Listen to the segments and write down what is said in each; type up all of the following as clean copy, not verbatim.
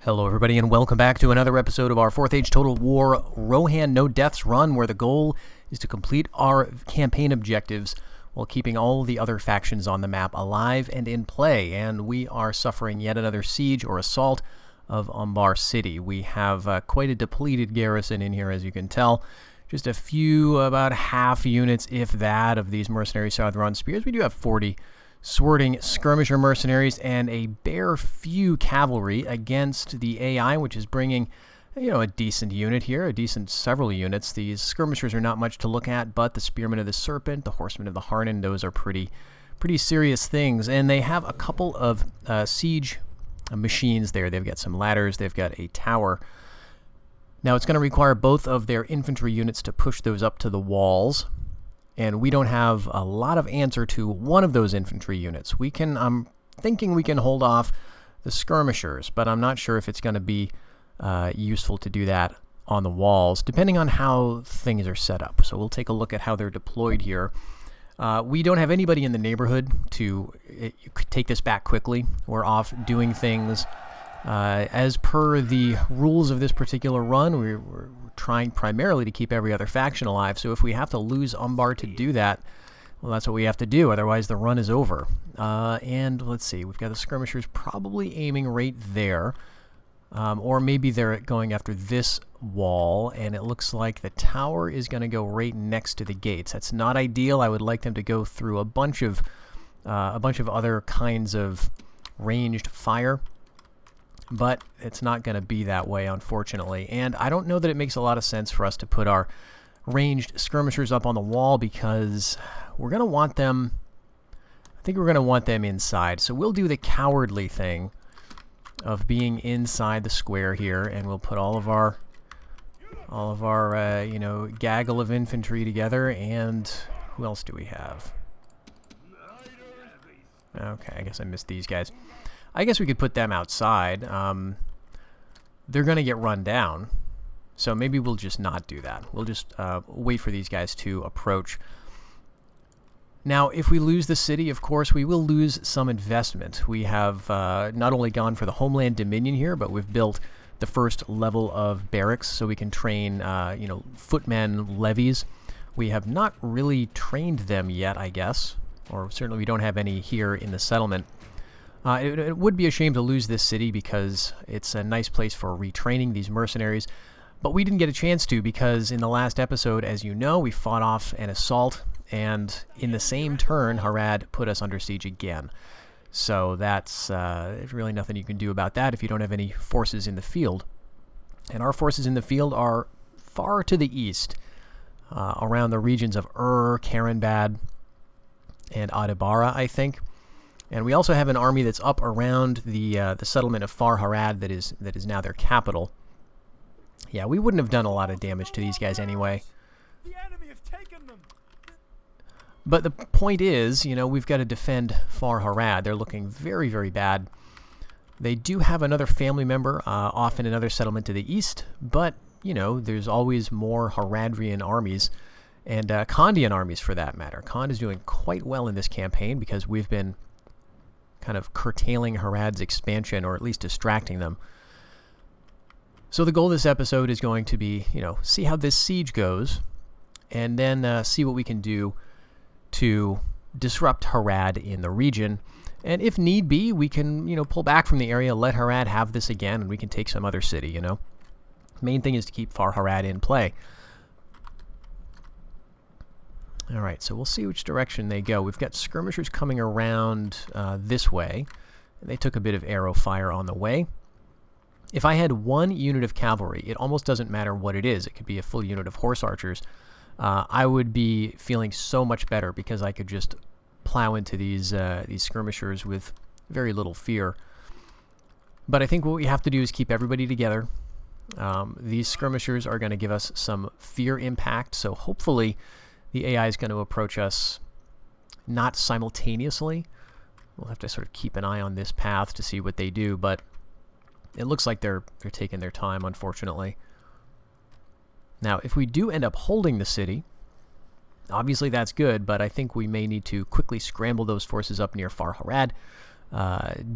Hello everybody and welcome back to another episode of our 4th Age Total War Rohan No Deaths run, where the goal is to complete our campaign objectives while keeping all the other factions on the map alive and in play. And we are suffering yet another siege or assault of Umbar City. We have quite a depleted garrison in here, as you can tell. Just a few, about half units, if that, of these mercenary Southron spears. We do have 40 swording skirmisher mercenaries and a bare few cavalry against the AI, which is bringing, a decent unit here, a decent several units. These skirmishers are not much to look at, but the spearmen of the serpent, the horsemen of the Harnan, those are pretty serious things. And they have a couple of siege machines there. They've got some ladders, they've got a tower. Now it's going to require both of their infantry units to push those up to the walls. And we don't have a lot of answer to one of those infantry units. I'm thinking we can hold off the skirmishers, but I'm not sure if it's going to be useful to do that on the walls, depending on how things are set up. So we'll take a look at how they're deployed here. We don't have anybody in the neighborhood to take this back quickly. We're off doing things as per the rules of this particular run. We're trying primarily to keep every other faction alive, so if we have to lose Umbar to do that, well, that's what we have to do, otherwise the run is over. And let's see, we've got the skirmishers probably aiming right there, or maybe they're going after this wall, and it looks like the tower is going to go right next to the gates. That's not ideal. I would like them to go through a bunch of other kinds of ranged fire, but it's not going to be that way, unfortunately. And I don't know that it makes a lot of sense for us to put our ranged skirmishers up on the wall, because we're going to want them, I think we're going to want them inside. So we'll do the cowardly thing of being inside the square here, and we'll put all of our gaggle of infantry together. And who else do we have? Okay, I guess I missed these guys. I guess we could put them outside. They're going to get run down, so maybe we'll just not do that. We'll just wait for these guys to approach. Now, if we lose the city, of course, we will lose some investment. We have not only gone for the Homeland Dominion here, but we've built the first level of barracks, so we can train, footmen levies. We have not really trained them yet, I guess, or certainly we don't have any here in the settlement. It would be a shame to lose this city, because it's a nice place for retraining these mercenaries, but we didn't get a chance to, because in the last episode, as you know, we fought off an assault, and in the same turn, Harad put us under siege again. So that's really nothing you can do about that if you don't have any forces in the field. And our forces in the field are far to the east, around the regions of Karenbad, and Adibara, I think. And we also have an army that's up around the settlement of Far Harad that is now their capital. Yeah, we wouldn't have done a lot of damage to these guys anyway. The enemy have taken them. But the point is, we've got to defend Far Harad. They're looking very, very bad. They do have another family member off in another settlement to the east, but, there's always more Haradrian armies, and Khandian armies for that matter. Khand is doing quite well in this campaign, because we've been kind of curtailing Harad's expansion, or at least distracting them. So the goal of this episode is going to be, see how this siege goes, and then see what we can do to disrupt Harad in the region. And if need be, we can, pull back from the area, let Harad have this again, and we can take some other city, Main thing is to keep Far Harad in play. Alright, so we'll see which direction they go. We've got skirmishers coming around this way. They took a bit of arrow fire on the way. If I had one unit of cavalry, it almost doesn't matter what it is. It could be a full unit of horse archers. I would be feeling so much better, because I could just plow into these skirmishers with very little fear. But I think what we have to do is keep everybody together. These skirmishers are going to give us some fear impact, so hopefully the AI is going to approach us not simultaneously. We'll have to sort of keep an eye on this path to see what they do, but it looks like they're taking their time, unfortunately. Now, if we do end up holding the city, obviously that's good, but I think we may need to quickly scramble those forces up near Far Harad,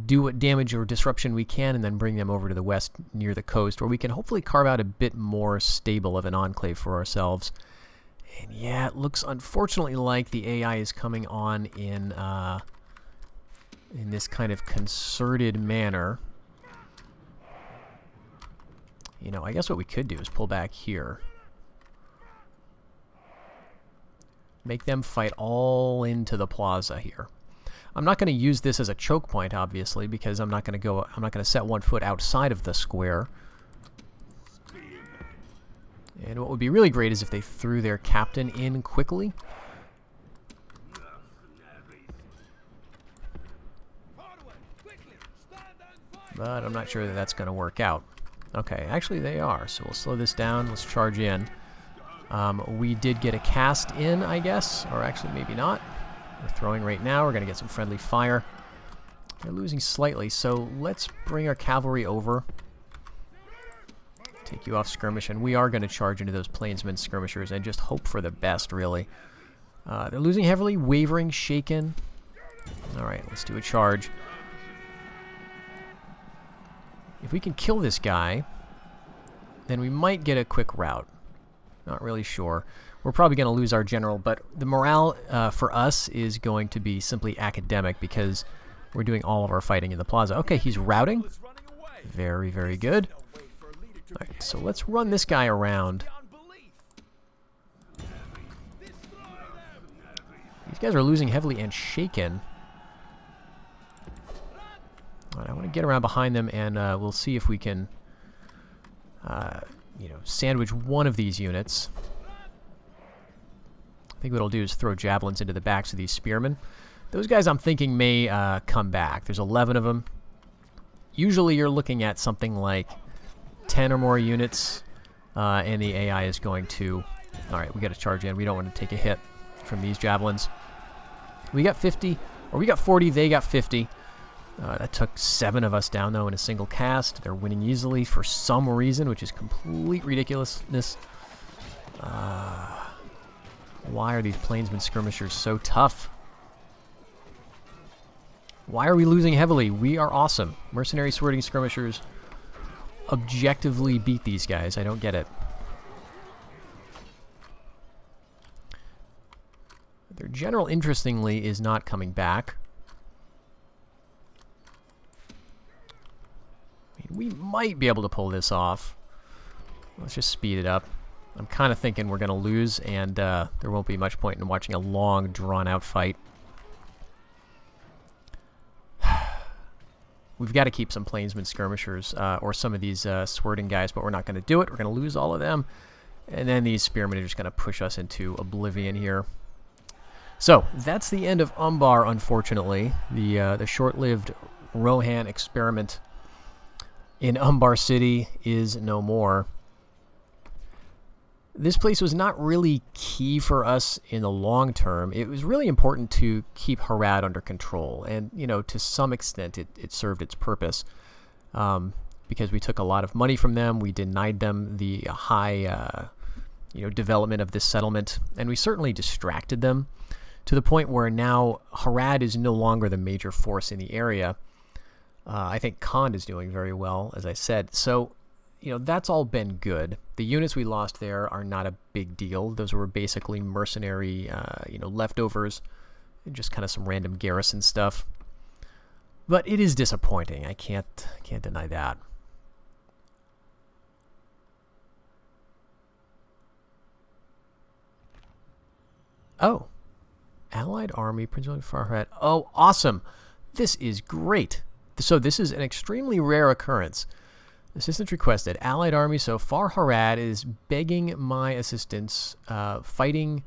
do what damage or disruption we can, and then bring them over to the west near the coast, where we can hopefully carve out a bit more stable of an enclave for ourselves. And yeah, it looks unfortunately like the AI is coming on in this kind of concerted manner. You know, I guess what we could do is pull back here. Make them fight all into the plaza here. I'm not going to use this as a choke point, obviously, because I'm not going to set 1 foot outside of the square. And what would be really great is if they threw their captain in quickly. But I'm not sure that that's going to work out. Okay, actually they are, so we'll slow this down. Let's charge in. We did get a cast in, I guess, or actually maybe not. We're throwing right now. We're going to get some friendly fire. They're losing slightly, so let's bring our cavalry over. Take you off skirmish, and we are going to charge into those plainsmen skirmishers and just hope for the best, really. They're losing heavily, wavering, shaken. Alright, let's do a charge. If we can kill this guy, then we might get a quick rout. Not really sure. We're probably going to lose our general, but the morale for us is going to be simply academic because we're doing all of our fighting in the plaza. Okay, he's routing. Very, very good. Alright, so let's run this guy around. These guys are losing heavily and shaken. Alright, I want to get around behind them, and we'll see if we can, you know, sandwich one of these units. I think what I'll do is throw javelins into the backs of these spearmen. Those guys I'm thinking may come back. There's 11 of them. Usually you're looking at something like 10 or more units, and the AI is going to... Alright, we got to charge in. We don't want to take a hit from these javelins. We got 50, or we got 40, they got 50. That took 7 of us down, though, in a single cast. They're winning easily for some reason, which is complete ridiculousness. Why are these plainsmen skirmishers so tough? Why are we losing heavily? We are awesome. Mercenary swording skirmishers objectively beat these guys. I don't get it. Their general, interestingly, is not coming back. I mean, we might be able to pull this off. Let's just speed it up. I'm kind of thinking we're going to lose, and there won't be much point in watching a long, drawn-out fight. We've got to keep some plainsmen skirmishers, or some of these swording guys, but we're not going to do it. We're going to lose all of them. And then these spearmen are just going to push us into oblivion here. So, that's the end of Umbar, unfortunately. The short-lived Rohan experiment in Umbar City is no more. This place was not really key for us in the long term. It was really important to keep Harad under control, and you know, to some extent it served its purpose, because we took a lot of money from them. We denied them the high development of this settlement, and we certainly distracted them to the point where now Harad is no longer the major force in the area. I think Khan is doing very well, as I said. So, you know, that's all been good. The units we lost there are not a big deal. Those were basically mercenary, leftovers, and just kind of some random garrison stuff. But it is disappointing. I can't deny that. Oh, Allied Army, Prince William Farhat. Oh, awesome! This is great. So this is an extremely rare occurrence. Assistance requested. Allied Army, so Far Harad is begging my assistance, fighting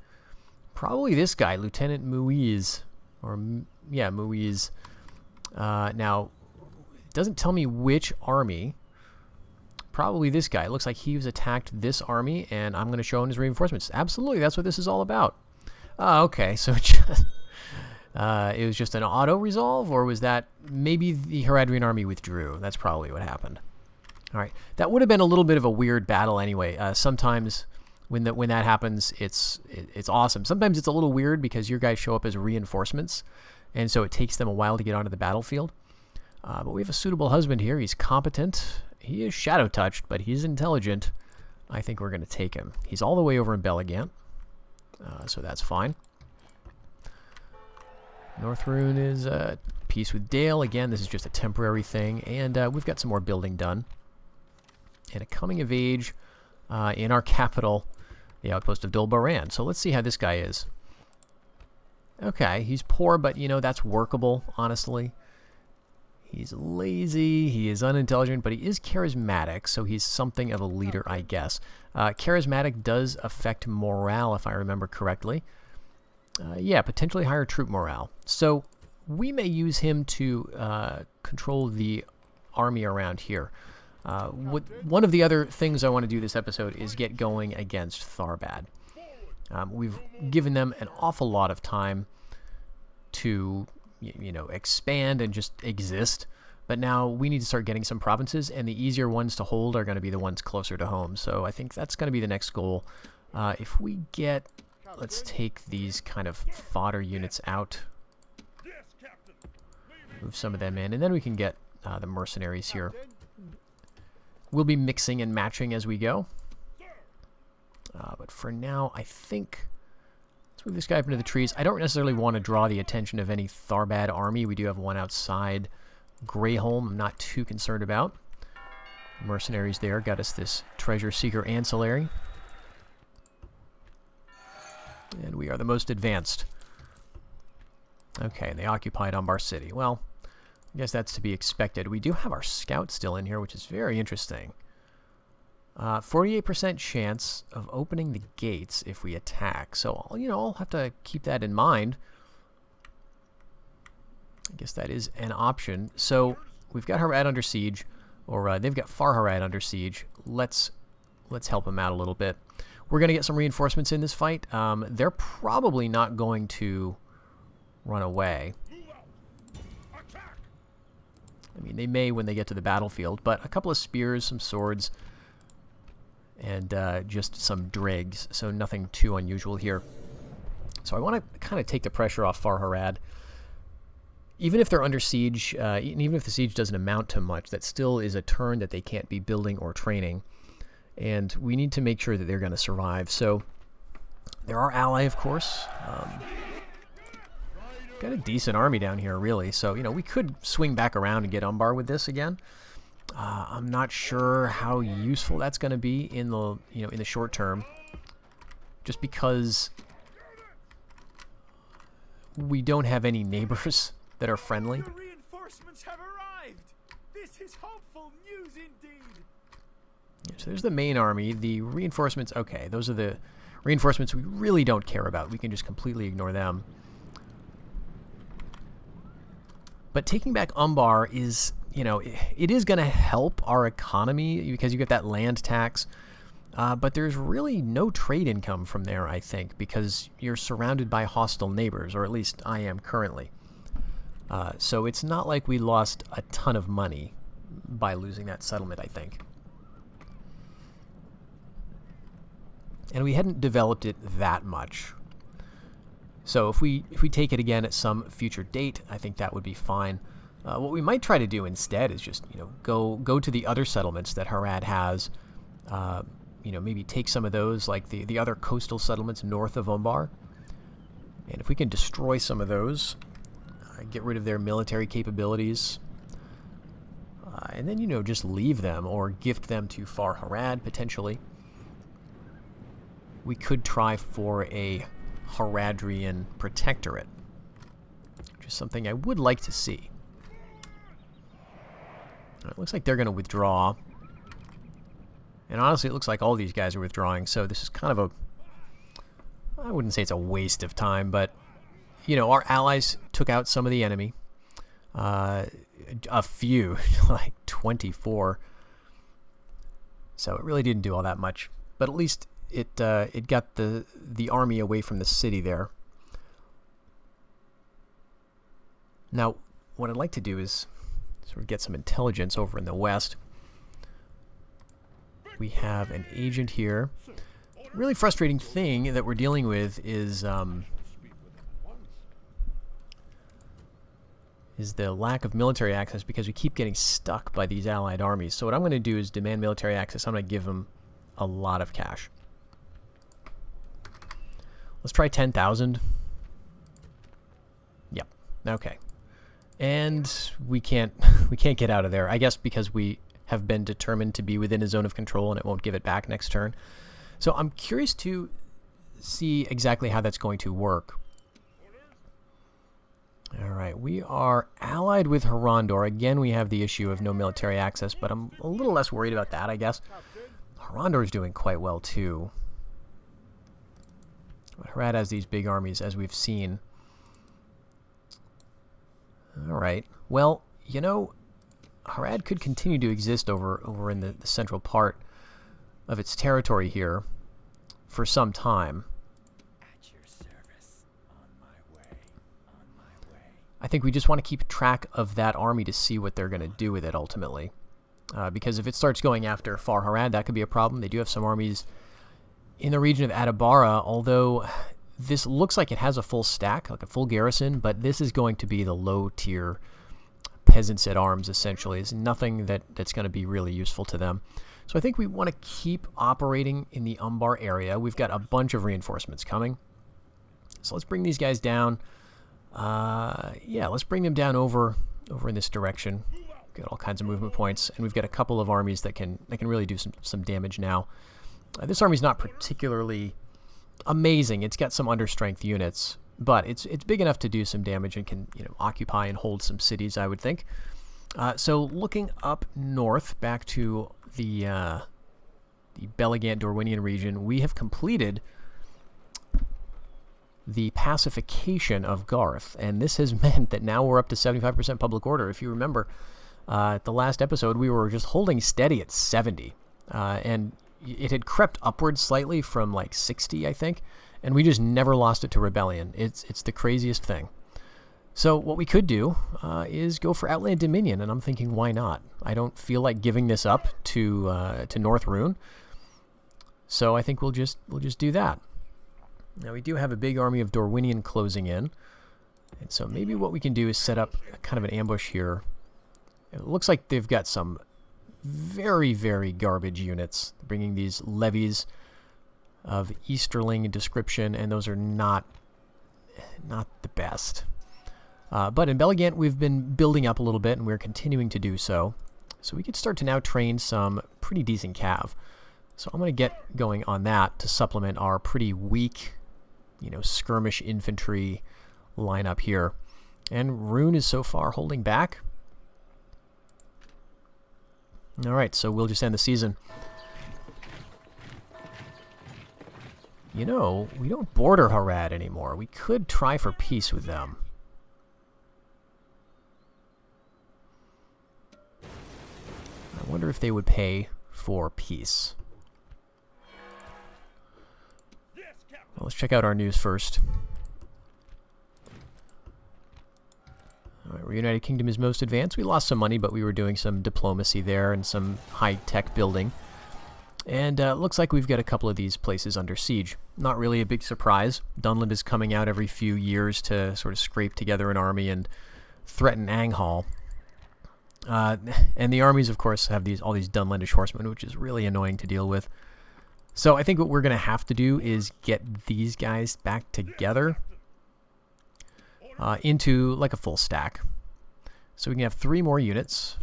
probably this guy, Lieutenant Muiz. Muiz. Now, it doesn't tell me which army. Probably this guy. It looks like he's attacked this army, and I'm going to show him his reinforcements. Absolutely, that's what this is all about. Okay, so it was just an auto-resolve, or was that maybe the Haradrian army withdrew? That's probably what happened. All right, that would have been a little bit of a weird battle anyway. Sometimes when that happens, it's awesome. Sometimes it's a little weird because your guys show up as reinforcements, and so it takes them a while to get onto the battlefield. But we have a suitable husband here. He's competent. He is shadow touched, but he's intelligent. I think we're going to take him. He's all the way over in Belagant, so that's fine. Northrune is peace with Dale. Again, this is just a temporary thing, and we've got some more building done. And a coming of age in our capital, the outpost of Dol Baran. So let's see how this guy is. Okay, he's poor, but, you know, that's workable, honestly. He's lazy, he is unintelligent, but he is charismatic, so he's something of a leader, I guess. Charismatic does affect morale, if I remember correctly. Yeah, potentially higher troop morale. So we may use him to control the army around here. One of the other things I want to do this episode is get going against Tharbad. We've given them an awful lot of time to, you know, expand and just exist. But now we need to start getting some provinces, and the easier ones to hold are going to be the ones closer to home. So I think that's going to be the next goal. If we get, let's take these kind of fodder units out, move some of them in, and then we can get the mercenaries here. We'll be mixing and matching as we go. But for now, I think let's move this guy up into the trees. I don't necessarily want to draw the attention of any Tharbad army. We do have one outside Greyholm I'm not too concerned about. Mercenaries there got us this Treasure Seeker Ancillary. And we are the most advanced. Okay, and they occupied Umbar City. Well, I guess that's to be expected. We do have our scout still in here, which is very interesting. 48% chance of opening the gates if we attack. So, you know, I'll have to keep that in mind. I guess that is an option. So, we've got Harad under siege, or they've got Far Harad under siege. Let's help them out a little bit. We're going to get some reinforcements in this fight. They're probably not going to run away. I mean, they may when they get to the battlefield, but a couple of spears, some swords, and just some dregs, so nothing too unusual here. So I want to kind of take the pressure off Far Harad. Even if they're under siege, and even if the siege doesn't amount to much, that still is a turn that they can't be building or training. And we need to make sure that they're going to survive. So they're our ally, of course. Got a decent army down here, really. So, you know, we could swing back around and get Umbar with this again. I'm not sure how useful that's going to be in the, in the short term, just because we don't have any neighbors that are friendly. The reinforcements have arrived. This is hopeful news indeed. So there's the main army. The reinforcements, okay, those are the reinforcements we really don't care about. We can just completely ignore them. But taking back Umbar is, it is going to help our economy because you get that land tax. But there's really no trade income from there, I think, because you're surrounded by hostile neighbors, or at least I am currently. So it's not like we lost a ton of money by losing that settlement, I think. And we hadn't developed it that much. So if we take it again at some future date, I think that would be fine. What we might try to do instead is just, go to the other settlements that Harad has. Maybe take some of those, like the other coastal settlements north of Umbar. And if we can destroy some of those, get rid of their military capabilities, and then, just leave them or gift them to Far Harad, potentially. We could try for a Haradrian protectorate, which is something I would like to see. It looks like they're going to withdraw. And honestly, it looks like all these guys are withdrawing, so this is kind of I wouldn't say it's a waste of time, but, our allies took out some of the enemy. A few, like 24. So it really didn't do all that much. But at least it got the army away from the city there. Now, what I'd like to do is sort of get some intelligence over in the west. We have an agent here. Really frustrating thing that we're dealing with is is the lack of military access because we keep getting stuck by these allied armies. So what I'm going to do is demand military access. I'm going to give them a lot of cash. Let's try 10,000. Yep. Okay. And we can't get out of there. I guess because we have been determined to be within a zone of control and it won't give it back next turn. So I'm curious to see exactly how that's going to work. All right, we are allied with Harondor. Again, we have the issue of no military access, but I'm a little less worried about that, I guess. Harondor is doing quite well, too. Harad has these big armies, as we've seen. All right. Well, you know, Harad could continue to exist over in the central part of its territory here for some time. At your service. On my way. On my way. I think we just want to keep track of that army to see what they're going to do with it ultimately. Because if it starts going after Far Harad, that could be a problem. They do have some armies in the region of Adabara, although this looks like it has a full stack, like a full garrison, but this is going to be the low-tier peasants at arms, essentially. It's nothing that's going to be really useful to them. So I think we want to keep operating in the Umbar area. We've got a bunch of reinforcements coming. So let's bring these guys down. Yeah, let's bring them down over in this direction. We've got all kinds of movement points, and we've got a couple of armies that can really do some damage now. This army's not particularly amazing. It's got some understrength units, but it's big enough to do some damage and can occupy and hold some cities, I would think. So looking up north, back to the Belegant Dorwinian region, we have completed the pacification of Garth, and this has meant that now we're up to 75% public order. If you remember, at the last episode, we were just holding steady at 70, and it had crept upwards slightly from like 60, I think, and we just never lost it to rebellion. It's the craziest thing. So what we could do is go for Outland Dominion, and I'm thinking, why not? I don't feel like giving this up to North Rune, so I think we'll just do that. Now we do have a big army of Dorwinian closing in, and so maybe what we can do is set up kind of an ambush here. It looks like they've got some very, very garbage units, bringing these levies of Easterling description, and those are not the best. But in Belegant, we've been building up a little bit, and we're continuing to do so. So we could start to now train some pretty decent cav. So I'm going to get going on that to supplement our pretty weak, skirmish infantry lineup here. And Rune is so far holding back. All right, so we'll just end the season. We don't border Harad anymore. We could try for peace with them. I wonder if they would pay for peace. Well, let's check out our news first. All right, Reunited Kingdom is most advanced. We lost some money, but we were doing some diplomacy there and some high-tech building. And it looks like we've got a couple of these places under siege. Not really a big surprise. Dunland is coming out every few years to sort of scrape together an army and threaten Anghal. And the armies, of course, have all these Dunlandish horsemen, which is really annoying to deal with. So I think what we're going to have to do is get these guys back together into like a full stack. So we can have 3 more units.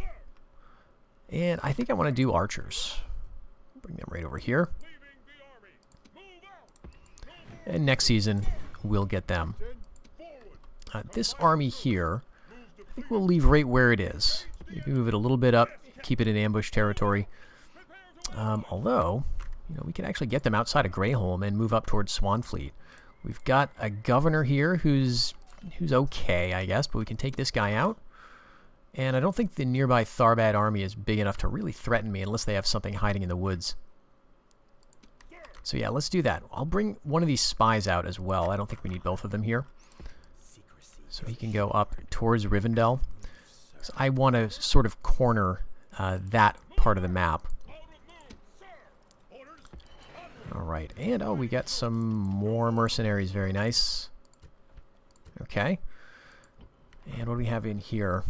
And I think I want to do archers. Bring them right over here. And next season, we'll get them. This army here, I think we'll leave right where it is. Maybe move it a little bit up, keep it in ambush territory. Although, we can actually get them outside of Greyholm and move up towards Swanfleet. We've got a governor here who's okay, I guess, but we can take this guy out. And I don't think the nearby Tharbad army is big enough to really threaten me unless they have something hiding in the woods. So yeah, let's do that. I'll bring one of these spies out as well. I don't think we need both of them here. So he can go up towards Rivendell. So I want to sort of corner that part of the map. Alright, and we got some more mercenaries. Very nice. Okay. And what do we have in here?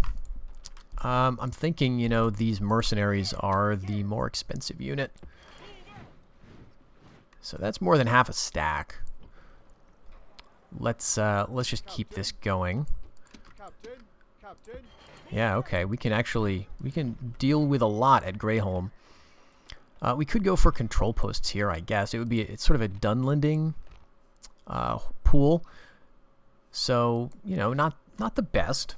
I'm thinking, you know, these mercenaries are the more expensive unit. So that's more than half a stack. Let's just keep this going. Yeah, okay. We can deal with a lot at Greyholm. We could go for control posts here, I guess. It's sort of a Dunlending pool. So, you know, not the best,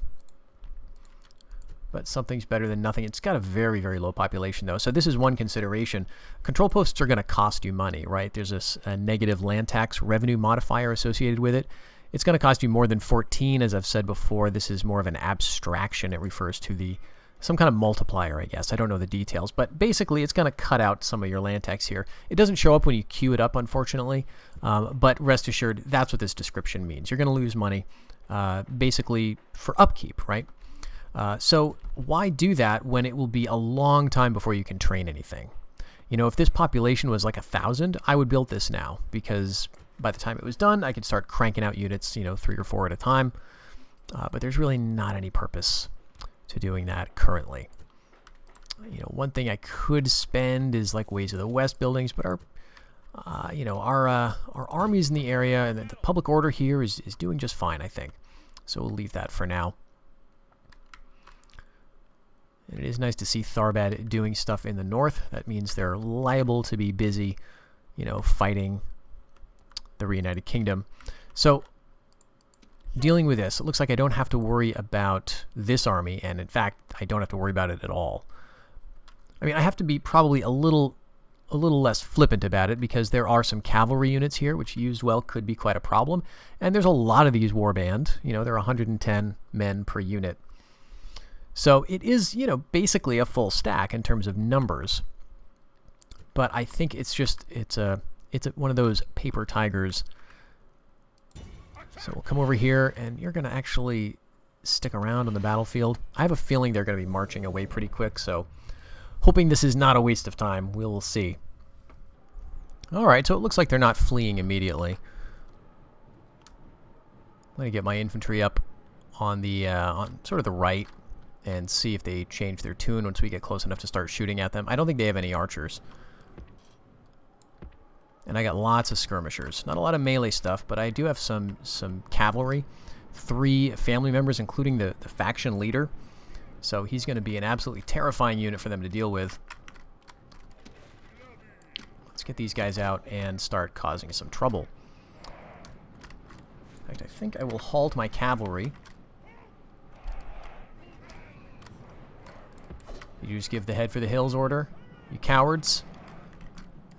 but something's better than nothing. It's got a very, very low population, though. So this is one consideration. Control posts are going to cost you money, right? There's a negative land tax revenue modifier associated with it. It's going to cost you more than 14, as I've said before. This is more of an abstraction. It refers to some kind of multiplier, I guess. I don't know the details, but basically it's going to cut out some of your land tax here. It doesn't show up when you queue it up, unfortunately, but rest assured, that's what this description means. You're going to lose money, basically for upkeep, right? So why do that when it will be a long time before you can train anything? You know, if this population was like 1,000, I would build this now, because by the time it was done, I could start cranking out units, you know, 3 or 4 at a time. But there's really not any purpose to doing that currently. You know, one thing I could spend is like Ways of the West buildings, but our armies in the area and the public order here is doing just fine, I think. So we'll leave that for now. And it is nice to see Tharbad doing stuff in the north. That means they're liable to be busy, you know, fighting the Reunited Kingdom. So dealing with this, it looks like I don't have to worry about this army, and in fact, I don't have to worry about it at all. I mean, I have to be probably a little less flippant about it, because there are some cavalry units here, which used well could be quite a problem, and there's a lot of these warband. You know, there are 110 men per unit. So it is, you know, basically a full stack in terms of numbers. But I think it's one of those paper tigers. So we'll come over here, and you're going to actually stick around on the battlefield. I have a feeling they're going to be marching away pretty quick, so hoping this is not a waste of time. We'll see. All right, so it looks like they're not fleeing immediately. Let me get my infantry up on the on sort of the right and see if they change their tune once we get close enough to start shooting at them. I don't think they have any archers. And I got lots of skirmishers. Not a lot of melee stuff, but I do have some cavalry. 3 family members, including the faction leader. So he's going to be an absolutely terrifying unit for them to deal with. Let's get these guys out and start causing some trouble. In fact, I think I will halt my cavalry. Did you just give the head for the hills order, you cowards?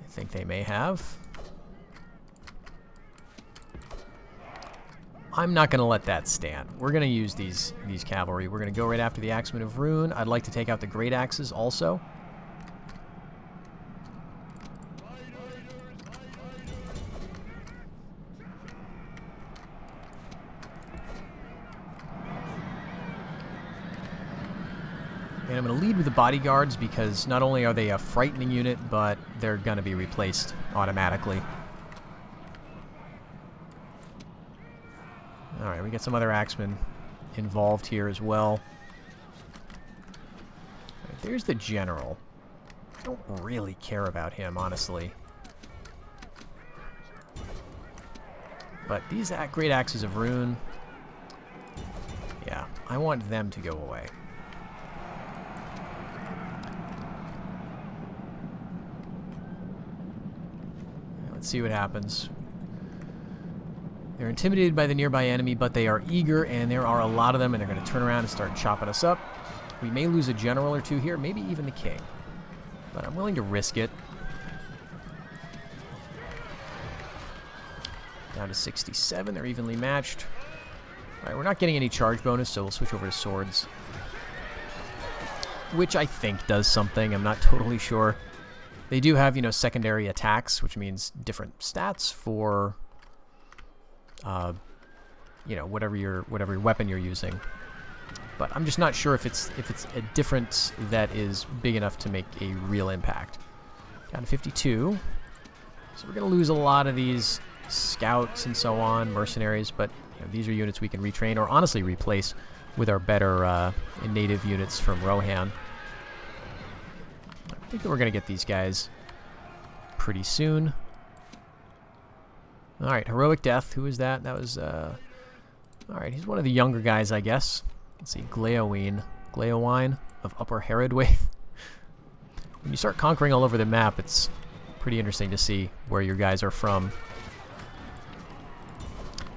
I think they may have. I'm not going to let that stand. We're going to use these cavalry. We're going to go right after the Axemen of Rune. I'd like to take out the Great Axes also. And I'm going to lead with the bodyguards, because not only are they a frightening unit, but they're going to be replaced automatically. Alright, we get some other axemen involved here as well. Right, there's the general. I don't really care about him, honestly. But these Great Axes of Rune, yeah, I want them to go away. Let's see what happens. They're intimidated by the nearby enemy, but they are eager, and there are a lot of them, and they're going to turn around and start chopping us up. We may lose a general or two here, maybe even the king. But I'm willing to risk it. Down to 67, they're evenly matched. Alright, we're not getting any charge bonus, so we'll switch over to swords. Which I think does something, I'm not totally sure. They do have, you know, secondary attacks, which means different stats for, you know, whatever weapon you're using. But I'm just not sure if it's a difference that is big enough to make a real impact. Down to 52. So we're going to lose a lot of these scouts and so on, mercenaries, but you know, these are units we can retrain or honestly replace with our better native units from Rohan. I think that we're going to get these guys pretty soon. Alright, Heroic Death. Who is that? That was, alright, he's one of the younger guys, I guess. Let's see, Gleowine of Upper Herodwaith. When you start conquering all over the map, it's pretty interesting to see where your guys are from.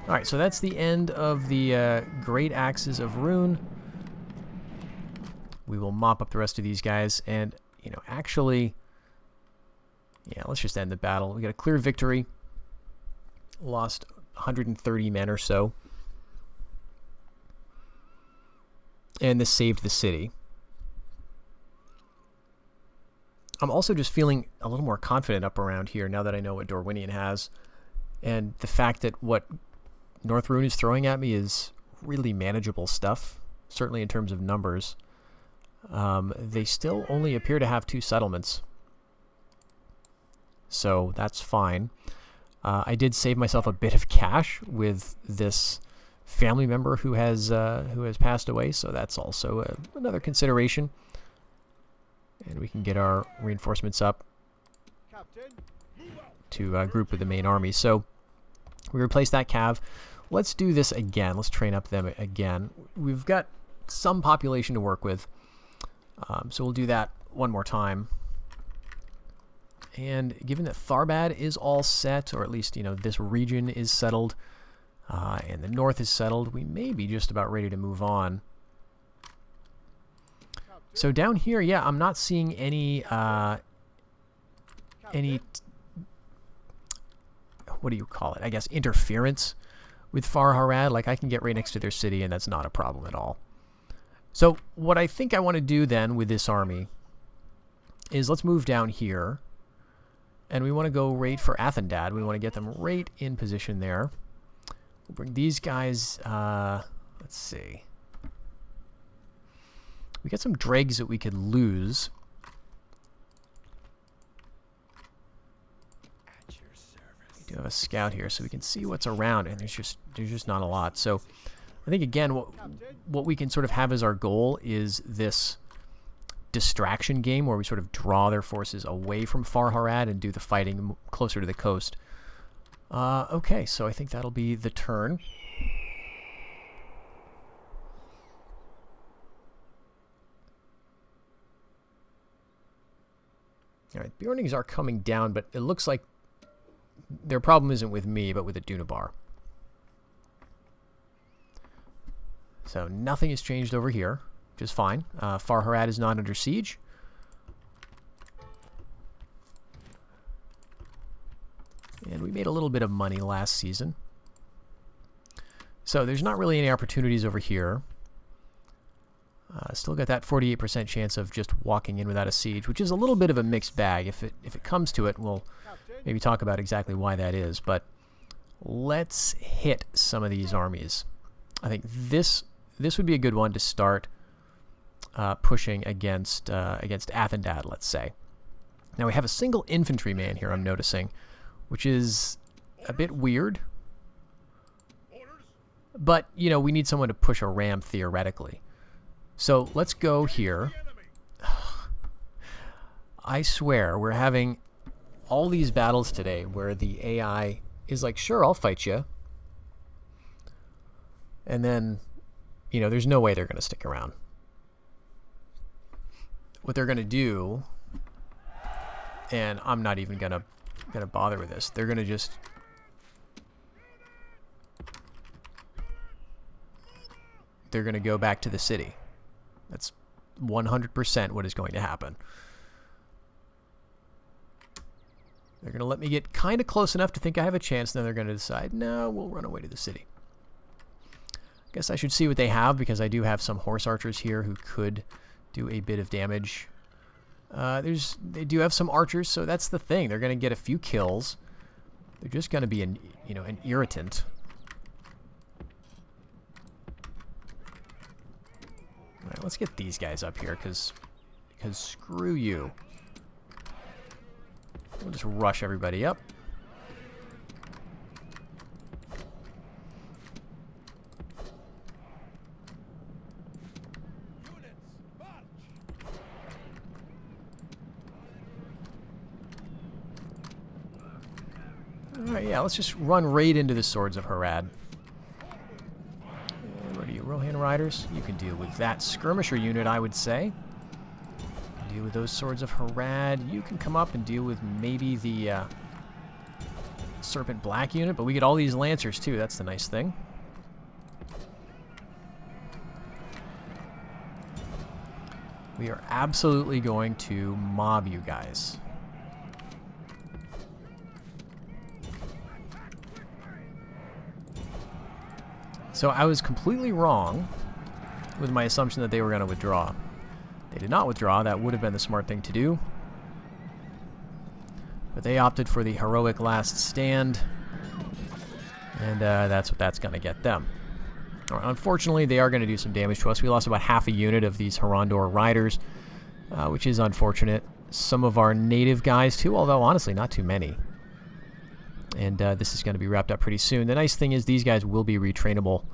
Alright, so that's the end of the Great Axes of Rune. We will mop up the rest of these guys, and, you know, actually, yeah, let's just end the battle. We got a clear victory. Lost 130 men or so. And this saved the city. I'm also just feeling a little more confident up around here now that I know what Dorwinion has. And the fact that what North Rune is throwing at me is really manageable stuff, certainly in terms of numbers. They still only appear to have 2 settlements. So that's fine. I did save myself a bit of cash with this family member who has passed away, so that's also another consideration. And we can get our reinforcements up to group with the main army. So we replace that cav. Let's do this again. Let's train up them again. We've got some population to work with, so we'll do that one more time. And given that Tharbad is all set, or at least, you know, this region is settled, and the north is settled, we may be just about ready to move on. So down here, yeah, I'm not seeing any, what do you call it? I guess interference with Farharad. Like, I can get right next to their city, and that's not a problem at all. So what I think I want to do then with this army is let's move down here. And we want to go right for Athendad. We want to get them right in position there. We'll bring these guys, let's see. We got some dregs that we could lose. We do have a scout here, so we can see what's around, and there's just not a lot. So I think, again, what we can sort of have as our goal is this distraction game where we sort of draw their forces away from Farharad and do the fighting closer to the coast. Okay, so I think that'll be the turn. Alright, Bjornings are coming down, but it looks like their problem isn't with me, but with the Dunabar. So nothing has changed over here, which is fine. Farharad is not under siege. And we made a little bit of money last season. So there's not really any opportunities over here. Still got that 48% chance of just walking in without a siege, which is a little bit of a mixed bag. If it comes to it, we'll maybe talk about exactly why that is. But let's hit some of these armies. I think this would be a good one to start pushing against Athendad, let's say. Now we have a single infantryman here, I'm noticing, which is a bit weird. But, you know, we need someone to push a ram theoretically. So let's go here. I swear, we're having all these battles today where the AI is like, sure, I'll fight you. And then, you know, there's no way they're going to stick around. What they're going to do, and I'm not even going to bother with this, they're going to just... they're going to go back to the city. That's 100% what is going to happen. They're going to let me get kind of close enough to think I have a chance, then they're going to decide, no, we'll run away to the city. Guess I should see what they have, because I do have some horse archers here who could do a bit of damage. They do have some archers, so that's the thing. They're going to get a few kills. They're just going to be an irritant. All right, let's get these guys up here, because screw you. We'll just rush everybody up. Alright, yeah, let's just run right into the Swords of Harad. And what are you, Rohan Riders? You can deal with that skirmisher unit, I would say. Deal with those Swords of Harad. You can come up and deal with maybe the Serpent Black unit, but we get all these Lancers too, that's the nice thing. We are absolutely going to mob you guys. So I was completely wrong with my assumption that they were going to withdraw. They did not withdraw. That would have been the smart thing to do. But they opted for the heroic last stand. And that's what that's going to get them. All right, unfortunately, they are going to do some damage to us. We lost about half a unit of these Harandor riders, which is unfortunate. Some of our native guys, too, although honestly, not too many. And this is going to be wrapped up pretty soon. The nice thing is these guys will be retrainable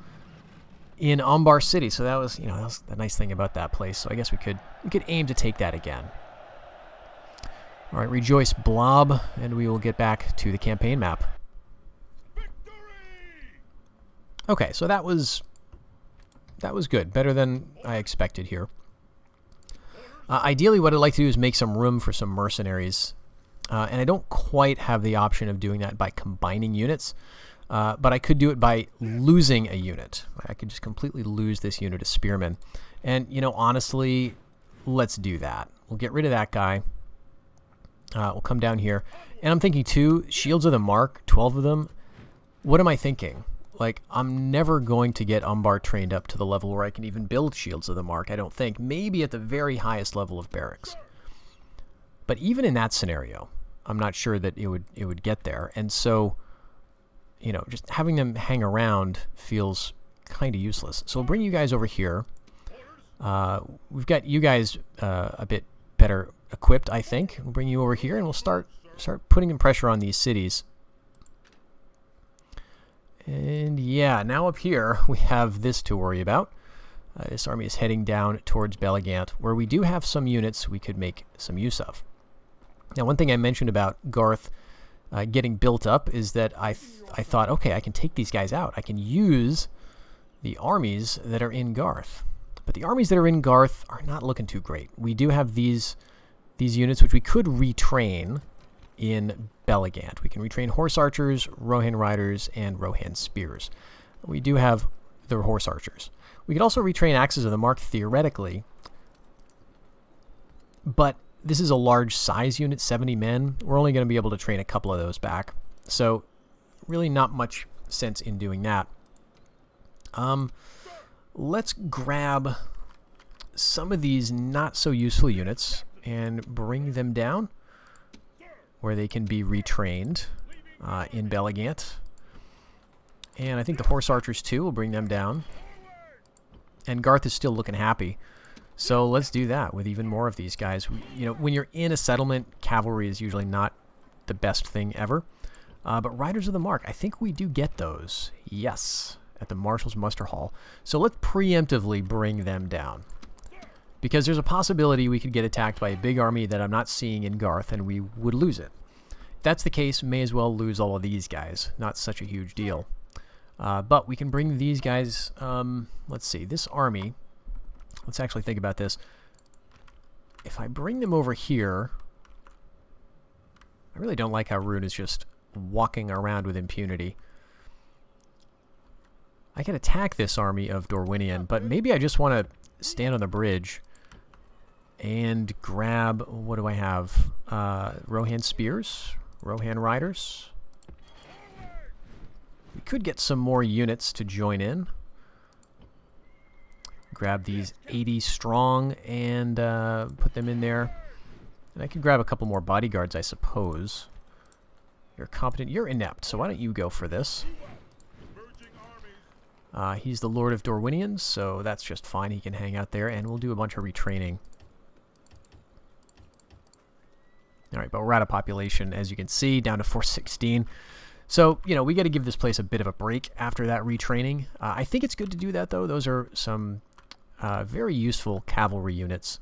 in Umbar City. So that was, that was the nice thing about that place. So I guess we could aim to take that again. All right, rejoice, Blob, and we will get back to the campaign map. Okay, so that was good. Better than I expected here. Ideally, what I'd like to do is make some room for some mercenaries. And I don't quite have the option of doing that by combining units. But I could do it by losing a unit. I could just completely lose this unit of spearmen. And, honestly, let's do that. We'll get rid of that guy. We'll come down here. And I'm thinking, too, Shields of the Mark, 12 of them. What am I thinking? Like, I'm never going to get Umbar trained up to the level where I can even build Shields of the Mark, I don't think. Maybe at the very highest level of barracks. But even in that scenario, I'm not sure that it would get there. And so, just having them hang around feels kind of useless. So we'll bring you guys over here. We've got you guys a bit better equipped, I think. We'll bring you over here, and we'll start putting in pressure on these cities. And yeah, now up here we have this to worry about. This army is heading down towards Belagant, where we do have some units we could make some use of. Now, one thing I mentioned about Garth getting built up is that I thought, okay, I can take these guys out. I can use the armies that are in Garth. But the armies that are in Garth are not looking too great. We do have these units which we could retrain in Belagant. We can retrain horse archers, Rohan riders, and Rohan spears. We do have the horse archers. We could also retrain axes of the Mark theoretically, but this is a large size unit, 70 men. We're only going to be able to train a couple of those back. So really not much sense in doing that. Let's grab some of these not so useful units and bring them down where they can be retrained in Belagant. And I think the horse archers too, will bring them down. And Garth is still looking happy. So let's do that with even more of these guys. When you're in a settlement, cavalry is usually not the best thing ever. But Riders of the Mark, I think we do get those. Yes, at the Marshal's Muster Hall. So let's preemptively bring them down. Because there's a possibility we could get attacked by a big army that I'm not seeing in Garth, and we would lose it. If that's the case, may as well lose all of these guys. Not such a huge deal. But we can bring these guys, let's see, this army, let's actually think about this. If I bring them over here, I really don't like how Rune is just walking around with impunity. I can attack this army of Dorwinian, but maybe I just want to stand on the bridge and grab, what do I have? Rohan spears, Rohan riders. We could get some more units to join in. Grab these 80 strong and put them in there. And I could grab a couple more bodyguards, I suppose. You're competent. You're inept, so why don't you go for this? He's the Lord of Dorwinians, so that's just fine. He can hang out there, and we'll do a bunch of retraining. All right, but we're out of population, as you can see, down to 416. So, we got to give this place a bit of a break after that retraining. I think it's good to do that, though. Those are some very useful cavalry units.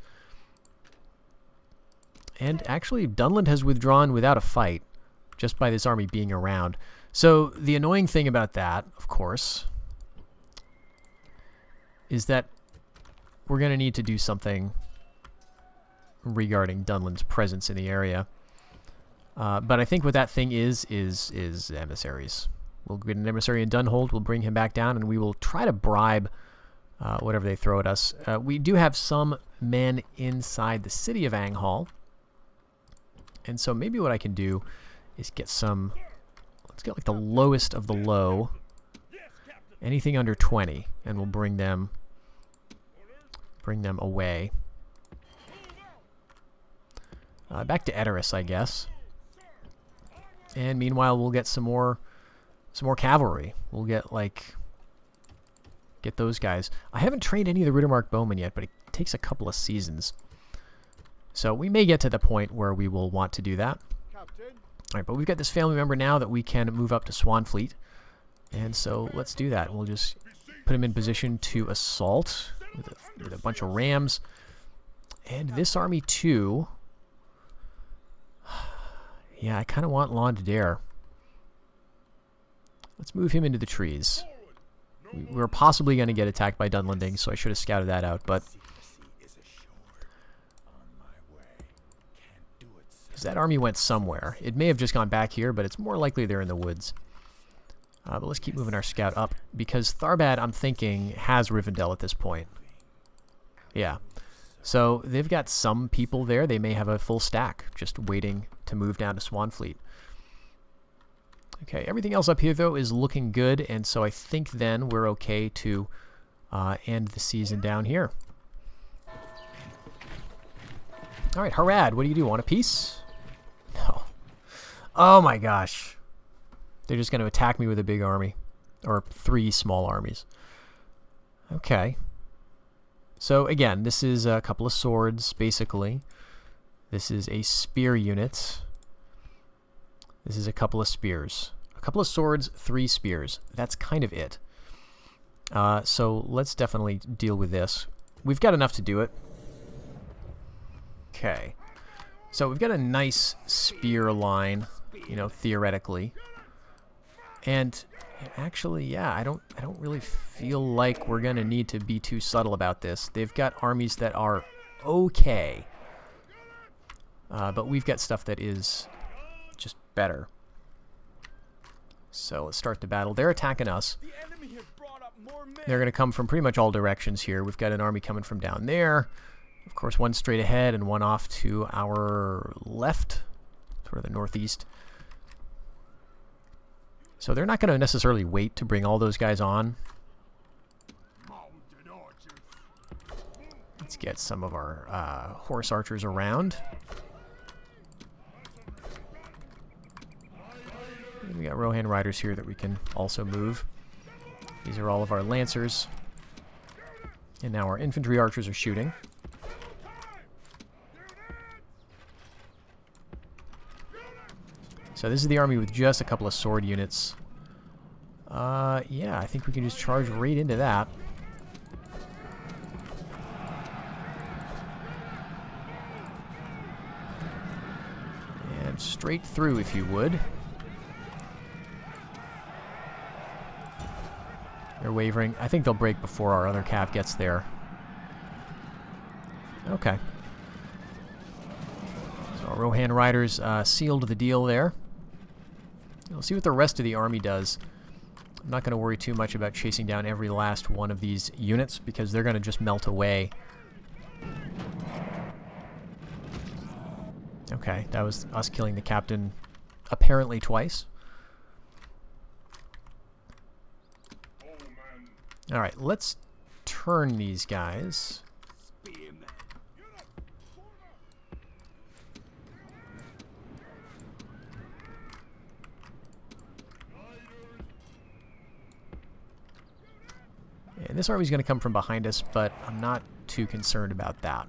And actually, Dunland has withdrawn without a fight, just by this army being around. So the annoying thing about that, of course, is that we're going to need to do something regarding Dunland's presence in the area. But I think what that thing is emissaries. We'll get an emissary in Dunhold, we'll bring him back down, and we will try to bribe whatever they throw at us. We do have some men inside the city of Anghal, and so maybe what I can do is get some... Let's get like the lowest of the low. Anything under 20, and we'll bring them away. Back to Edoras, I guess. And meanwhile, we'll get some more cavalry. We'll get those guys. I haven't trained any of the Rittermark bowmen yet, but it takes a couple of seasons. So we may get to the point where we will want to do that. All right, but we've got this family member now that we can move up to Swanfleet. And so let's do that. We'll just put him in position to assault with a bunch of rams. And this army too. Yeah, I kind of want Londadere. Let's move him into the trees. We're possibly going to get attacked by Dunlanding, so I should have scouted that out, but... Because that army went somewhere. It may have just gone back here, but it's more likely they're in the woods. But let's keep moving our scout up, because Tharbad, I'm thinking, has Rivendell at this point. Yeah. So they've got some people there. They may have a full stack, just waiting to move down to Swanfleet. Okay, everything else up here, though, is looking good, and so I think then we're okay to end the season down here. All right, Harad, what do you do? Want a peace? No. Oh my gosh. They're just going to attack me with a big army. Or 3 small armies. Okay. So, again, this is a couple of swords, basically. This is a spear unit. This is a couple of spears. A couple of swords, 3 spears. That's kind of it. So let's definitely deal with this. We've got enough to do it. Okay. So we've got a nice spear line, you know, theoretically. And actually, yeah, I don't really feel like we're going to need to be too subtle about this. They've got armies that are okay. But we've got stuff that is just better. So let's start the battle. They're attacking us. They're going to come from pretty much all directions here. We've got an army coming from down there. Of course, one straight ahead and one off to our left, sort of the northeast. So they're not going to necessarily wait to bring all those guys on. Let's get some of our horse archers around. And we got Rohan riders here that we can also move. These are all of our lancers. And now our infantry archers are shooting. So this is the army with just a couple of sword units. Yeah, I think we can just charge right into that. And straight through, if you would. They're wavering. I think they'll break before our other cav gets there. Okay. So our Rohan riders sealed the deal there. We'll see what the rest of the army does. I'm not going to worry too much about chasing down every last one of these units because they're going to just melt away. Okay, that was us killing the captain apparently twice. Alright, let's turn these guys. And this army's going to come from behind us, but I'm not too concerned about that.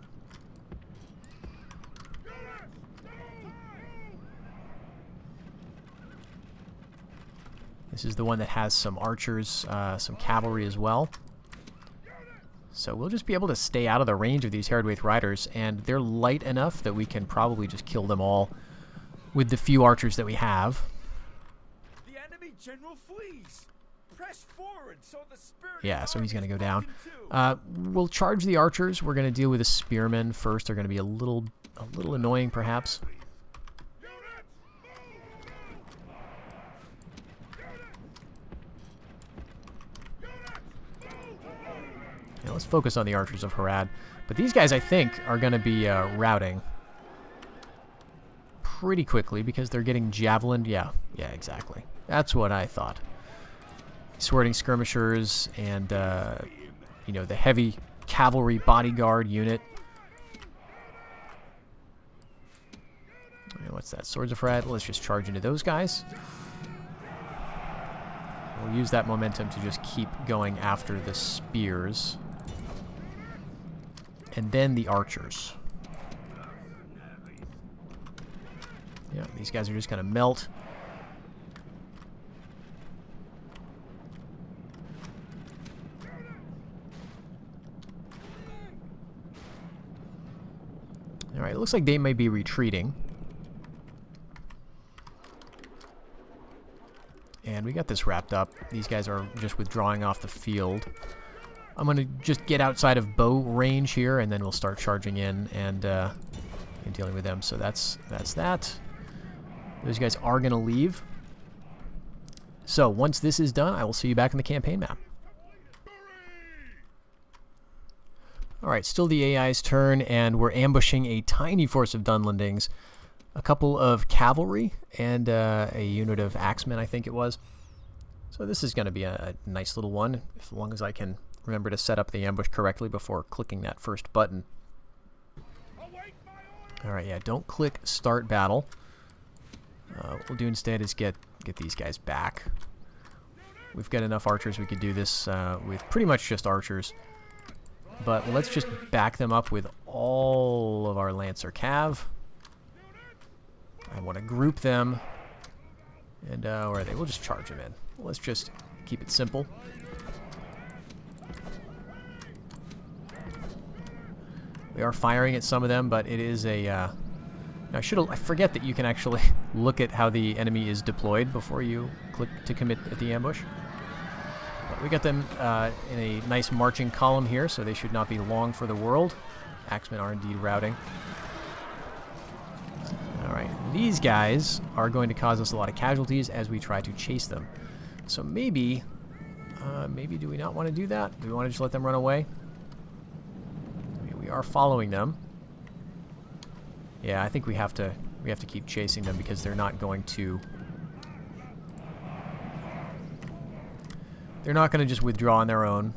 This is the one that has some archers, some cavalry as well. So we'll just be able to stay out of the range of these Hairdwaith riders, and they're light enough that we can probably just kill them all with the few archers that we have. The enemy general flees. Press forward so the spirit. Yeah, so he's going to go down. We'll charge the archers. We're going to deal with the spearmen first. They're going to be a little annoying, perhaps. Yeah, let's focus on the archers of Harad. But these guys, I think, are going to be routing pretty quickly because they're getting javelined. Yeah, exactly. That's what I thought. Swording skirmishers and, you know, the heavy cavalry bodyguard unit. What's that? Swords of Harad. Let's just charge into those guys. We'll use that momentum to just keep going after the spears. And then the archers. Yeah, these guys are just going to melt. Alright, it looks like they may be retreating. And we got this wrapped up. These guys are just withdrawing off the field. I'm going to just get outside of bow range here, and then we'll start charging in and dealing with them. So that's that. Those guys are going to leave. So once this is done, I will see you back in the campaign map. Alright, still the AI's turn, and we're ambushing a tiny force of Dunlendings. A couple of cavalry and a unit of axemen, I think it was. So this is going to be a nice little one, as long as I can remember to set up the ambush correctly before clicking that first button. Alright, yeah, don't click start battle. What we'll do instead is get these guys back. We've got enough archers, we could do this with pretty much just archers. But let's just back them up with all of our Lancer Cav. I want to group them. And where are they? We'll just charge them in. Let's just keep it simple. We are firing at some of them, but it is a... I forget that you can actually look at how the enemy is deployed before you click to commit at the ambush. But we got them in a nice marching column here, so they should not be long for the world. Axemen are indeed routing. Alright, these guys are going to cause us a lot of casualties as we try to chase them. So maybe do we not want to do that? Do we want to just let them run away? I mean, we are following them. Yeah, I think we have to keep chasing them because they're not going to... They're not going to just withdraw on their own.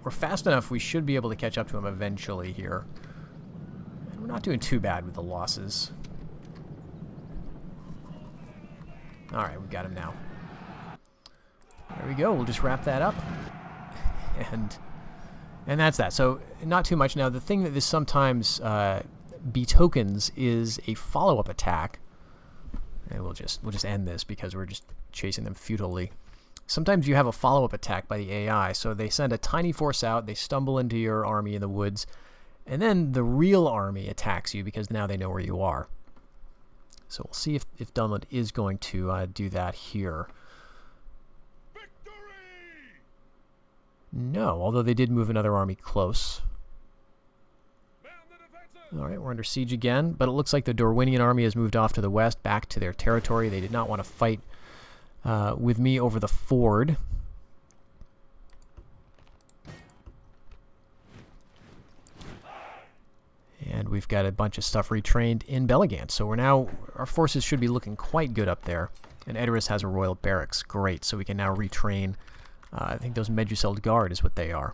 We're fast enough, we should be able to catch up to them eventually here. And we're not doing too bad with the losses. Alright, we got him now. There we go, we'll just wrap that up. And that's that. So, not too much. Now, the thing that this sometimes betokens is a follow-up attack. And we'll just end this because we're just chasing them futilely. Sometimes you have a follow-up attack by the AI, so they send a tiny force out, they stumble into your army in the woods, and then the real army attacks you because now they know where you are. So we'll see if Dunland is going to do that here. Victory! No, although they did move another army close. Alright, we're under siege again, but it looks like the Dorwinian army has moved off to the west, back to their territory. They did not want to fight with me over the ford. And we've got a bunch of stuff retrained in Belagant. So our forces should be looking quite good up there. And Edoras has a royal barracks. Great. So we can now retrain. I think those Meduseld Guard is what they are.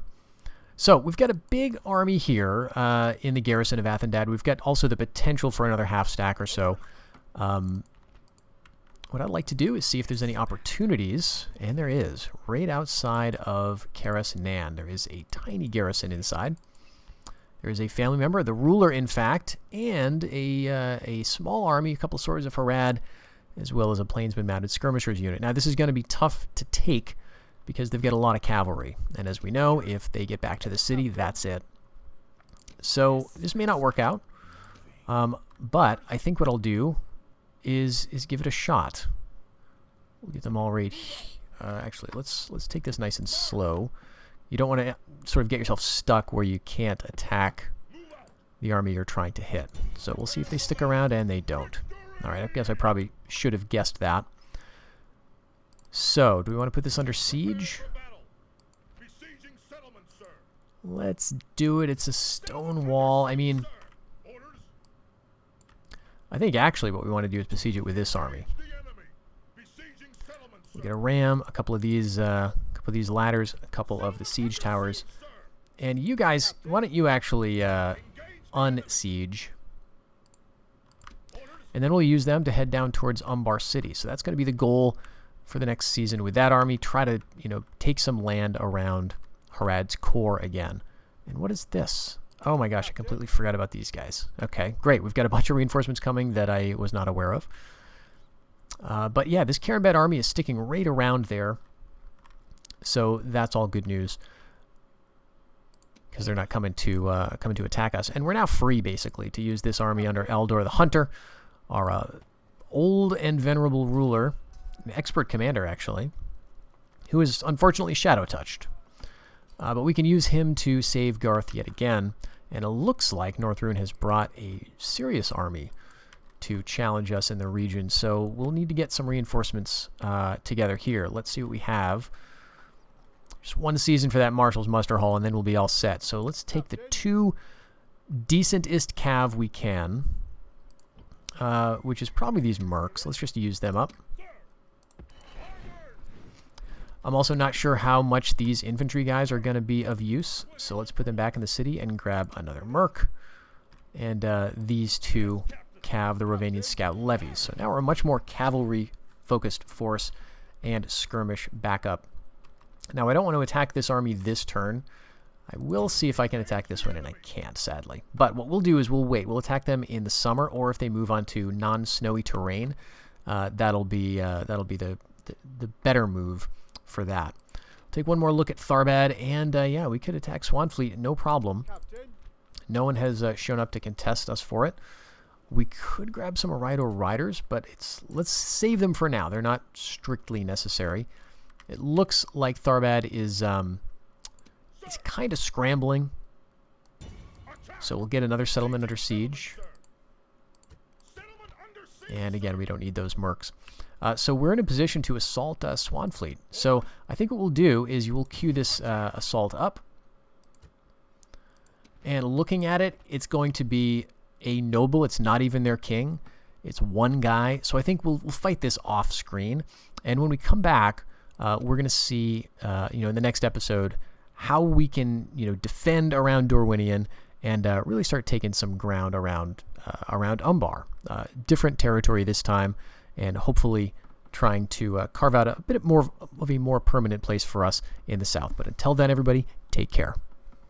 So we've got a big army here in the garrison of Athendad. We've got also the potential for another half stack or so. What I'd like to do is see if there's any opportunities, and there is, right outside of Karas Nan. There is a tiny garrison inside. There is a family member, the ruler, in fact, and a small army, a couple of swords of Harad, as well as a plainsman-mounted skirmishers unit. Now, this is going to be tough to take because they've got a lot of cavalry, and as we know, if they get back to the city, that's it. So this may not work out. But I think what I'll do is give it a shot. We'll get them all right. Actually, let's take this nice and slow. You don't want to sort of get yourself stuck where you can't attack the army you're trying to hit. So we'll see if they stick around, and they don't. All right, I guess I probably should have guessed that. So, do we want to put this under siege? Let's do it. It's a stone wall. I mean, I think actually what we want to do is besiege it with this army. We get a ram, a couple of these ladders, a couple of the siege towers, and you guys, why don't you actually unsiege, and then we'll use them to head down towards Umbar City. So that's going to be the goal for the next season with that army. Try to take some land around Harad's core again. And what is this? Oh my gosh, I completely forgot about these guys. Okay, great. We've got a bunch of reinforcements coming that I was not aware of. But yeah, this Karenbad army is sticking right around there. So that's all good news, because they're not coming to attack us. And we're now free, basically, to use this army under Eldor the Hunter, our old and venerable ruler, an expert commander, actually, who is unfortunately shadow-touched. But we can use him to save Garth yet again. And it looks like Northrune has brought a serious army to challenge us in the region. So we'll need to get some reinforcements together here. Let's see what we have. Just one season for that Marshal's Muster Hall, and then we'll be all set. So let's take the two decentest cav we can, which is probably these mercs. Let's just use them up. I'm also not sure how much these infantry guys are going to be of use, so let's put them back in the city and grab another merc. And these two cav, the Rovanian scout levies. So now we're a much more cavalry-focused force and skirmish backup. Now, I don't want to attack this army this turn. I will see if I can attack this one, and I can't, sadly. But what we'll do is we'll wait. We'll attack them in the summer, or if they move on to non-snowy terrain, that'll be the better move for that. Take one more look at Tharbad, and yeah, we could attack Swanfleet, no problem. No one has shown up to contest us for it. We could grab some Arido riders, but let's save them for now. They're not strictly necessary. It looks like Tharbad is kind of scrambling, so we'll get another settlement under siege. And again, we don't need those mercs. So we're in a position to assault Swanfleet. So I think what we'll do is you will queue this assault up. And looking at it, it's going to be a noble. It's not even their king. It's one guy. So I think we'll fight this off screen. And when we come back, we're going to see, in the next episode, how we can, defend around Dorwinion and really start taking some ground around Umbar. Different territory this time, and hopefully trying to carve out a bit more of a more permanent place for us in the south. But until then, everybody, take care.